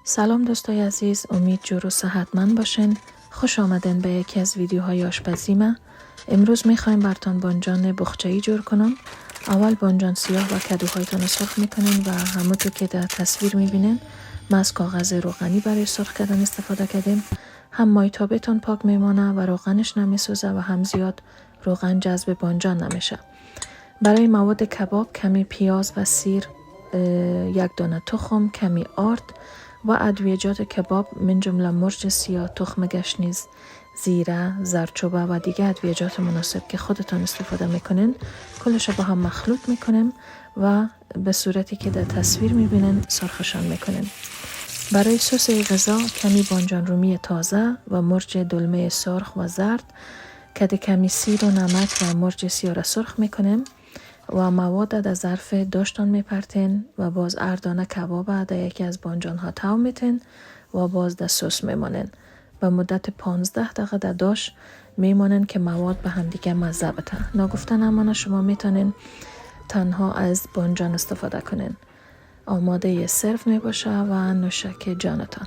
سلام دوستای عزیز، امید جور و صحتمند باشین. خوش آمدین به یکی از ویدیوهای آشپزی ما. امروز میخوایم براتون بانجان بخچه‌ای جور کنم. اول بانجان سیاه و کدوهایتون رو سرخ میکنین و همونطور که در تصویر میبینین ما از کاغذ روغنی برای سرخ کردن استفاده کردیم. هم مایتابتون پاک میمانه و روغنش نمیسوزه و هم زیاد روغن جذب بانجان نمیشه. برای مواد کباب کمی پیاز و سیر، یک دانه تخم، کمی آرد و ادویجات کباب من جمله مرچ سیاه، تخم گشنیز، زیره، زردچوبه و دیگه ادویجات مناسب که خودتان استفاده میکنین کلش با هم مخلوط میکنیم و به صورتی که در تصویر میبینین سرخشان میکنیم. برای سس غذا کمی بانجان رومی تازه و مرچ دلمه سرخ و زرد، کمی سیر و نمک و مرچ سیاه را سرخ میکنیم و مواد در ظرف داشتان میپرتین و باز اردانه کباب در یکی از بانجان ها تو میتین و باز در سس میمانین. به مدت 15 دقیقه در داش میمانین که مواد به هم دیگه مزه بده. نگفته نمانه شما میتونین تنها از بانجان استفاده کنین. آماده سرو میباشه و نوشک جانتان.